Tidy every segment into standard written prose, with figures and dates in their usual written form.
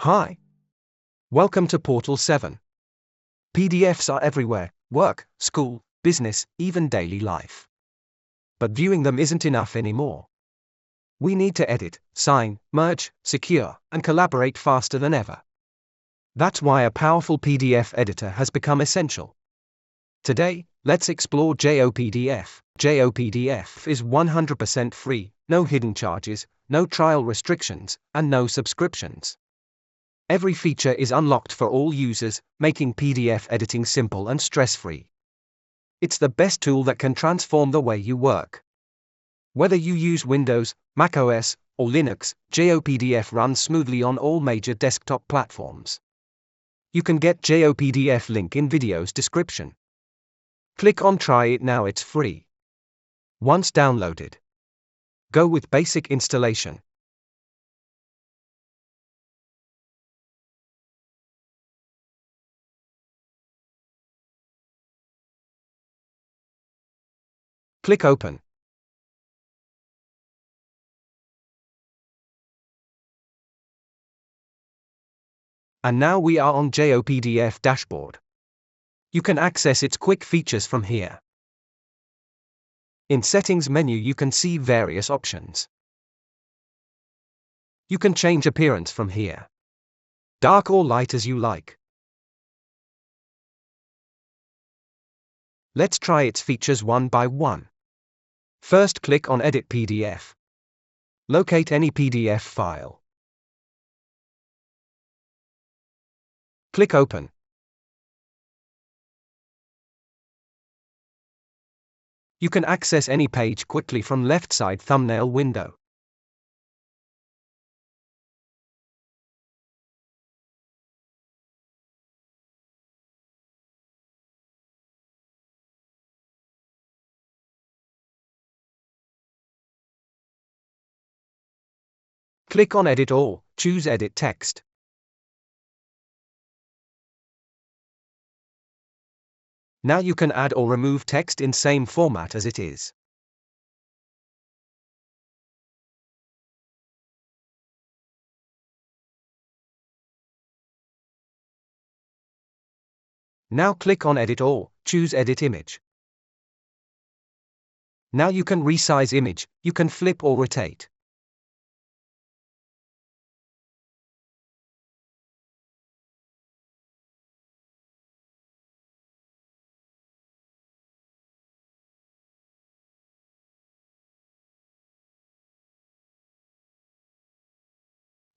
Hi. Welcome to Portal 7. PDFs are everywhere: work, school, business, even daily life. But viewing them isn't enough anymore. We need to edit, sign, merge, secure, and collaborate faster than ever. That's why a powerful PDF editor has become essential. Today, let's explore JOPDF. JOPDF is 100% free, no hidden charges, no trial restrictions, and no subscriptions. Every feature is unlocked for all users, making PDF editing simple and stress-free. It's the best tool that can transform the way you work. Whether you use Windows, macOS, or Linux, JOPDF runs smoothly on all major desktop platforms. You can get JOPDF link in video's description. Click on Try it now. It's free. Once downloaded, go with basic installation. Click Open. And now we are on JOPDF dashboard. You can access its quick features from here. In Settings menu you can see various options. You can change appearance from here. Dark or light as you like. Let's try its features one by one. First, click on Edit PDF. Locate any PDF file. Click Open. You can access any page quickly from left side thumbnail window. Click on Edit All, choose Edit Text. Now you can add or remove text in same format as it is. Now click on Edit All, choose Edit Image. Now you can resize image, you can flip or rotate.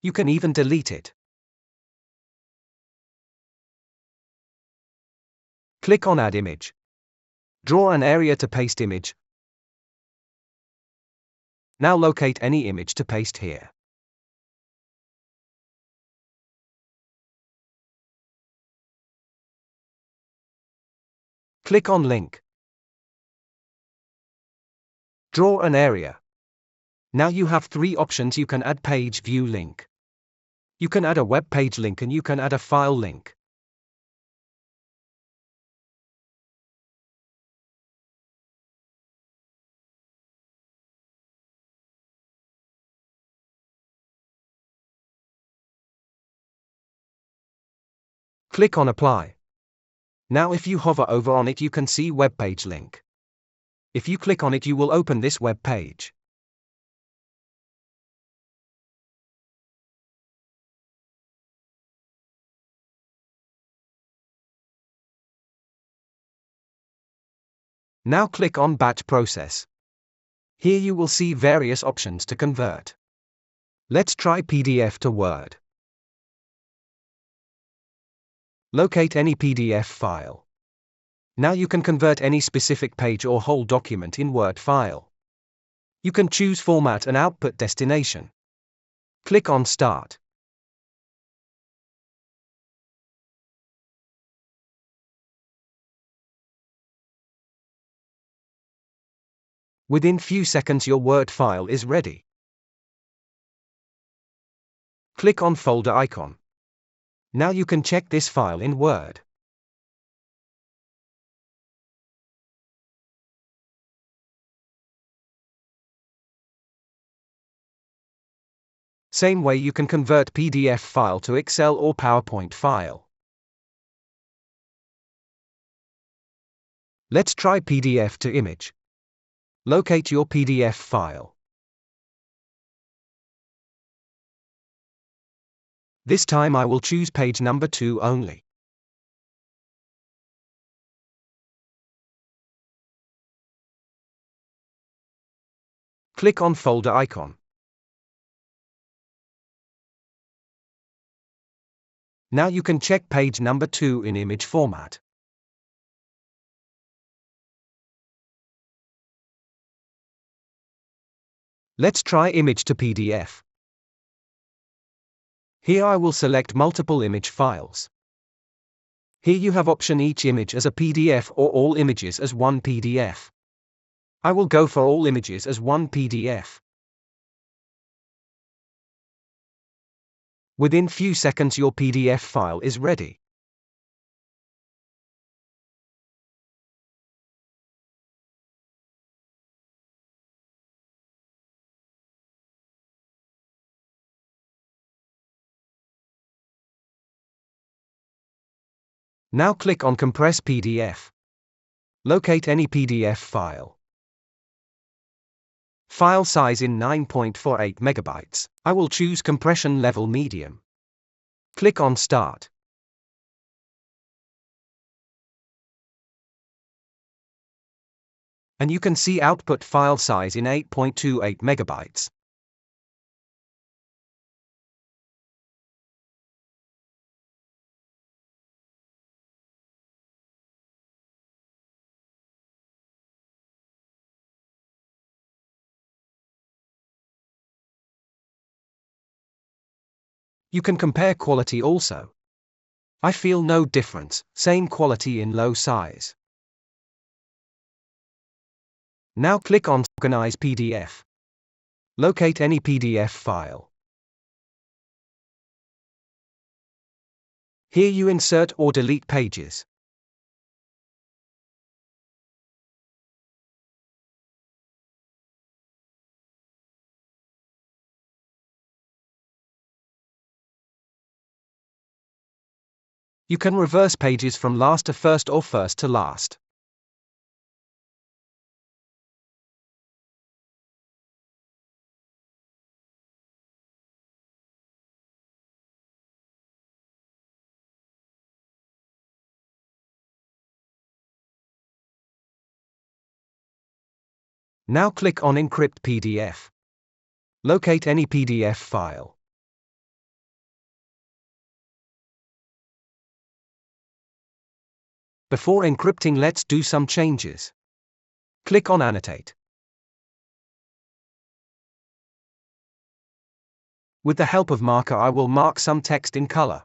You can even delete it. Click on Add Image. Draw an area to paste image. Now locate any image to paste here. Click on Link. Draw an area. Now you have three options. You can add page view link. You can add a web page link and you can add a file link. Click on Apply. Now if you hover over on it you can see web page link. If you click on it you will open this web page. Now click on Batch Process. Here you will see various options to convert. Let's try PDF to Word. Locate any PDF file. Now you can convert any specific page or whole document in Word file. You can choose format and output destination. Click on Start. Within few seconds your Word file is ready. Click on Folder icon. Now you can check this file in Word. Same way you can convert PDF file to Excel or PowerPoint file. Let's try PDF to image. Locate your PDF file. This time I will choose page number 2 only. Click on folder icon. Now you can check page number 2 in image format. Let's try image to PDF. Here I will select multiple image files. Here you have option each image as a PDF or all images as one PDF. I will go for all images as one PDF. Within few seconds your PDF file is ready. Now click on Compress PDF. Locate any PDF file. File size in 9.48 megabytes. I will choose compression level medium. Click on Start. And you can see output file size in 8.28 megabytes. You can compare quality also. I feel no difference, same quality in low size. Now click on Organize PDF. Locate any PDF file. Here you insert or delete pages. You can reverse pages from last to first or first to last. Now click on Encrypt PDF. Locate any PDF file. Before encrypting, let's do some changes. Click on Annotate. With the help of marker, I will mark some text in color.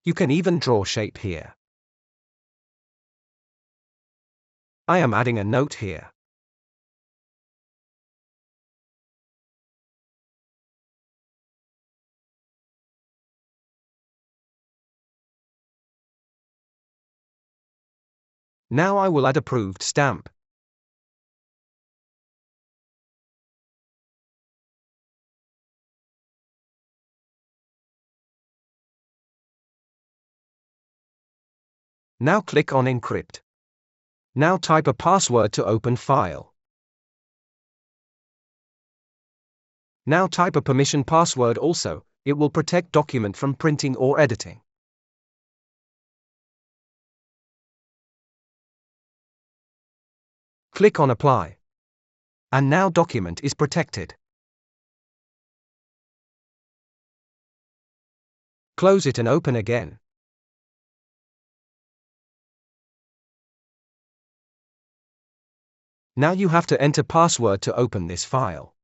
You can even draw shape here. I am adding a note here. Now I will add approved stamp. Now click on Encrypt. Now type a password to open file. Now type a permission password also, it will protect document from printing or editing. Click on Apply. And now document is protected. Close it and open again. Now you have to enter password to open this file.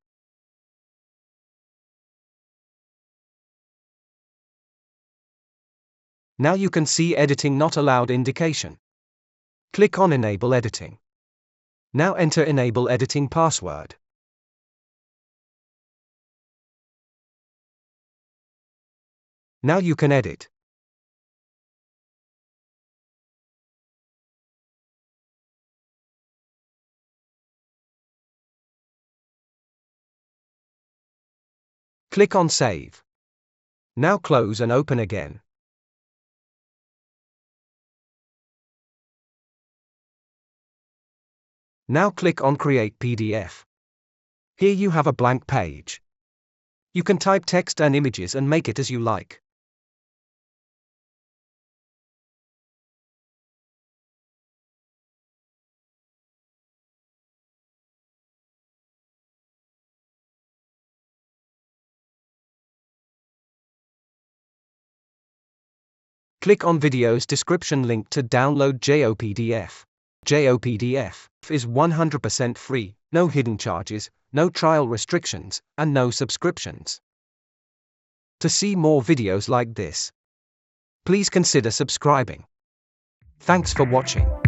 Now you can see editing not allowed indication. Click on Enable editing. Now enter Enable Editing Password. Now you can edit. Click on Save. Now close and open again. Now click on Create PDF. Here you have a blank page. You can type text and images and make it as you like. Click on video's description link to download JOPDF. JOPDF is 100% free, no hidden charges, no trial restrictions, and no subscriptions. To see more videos like this, please consider subscribing. Thanks for watching.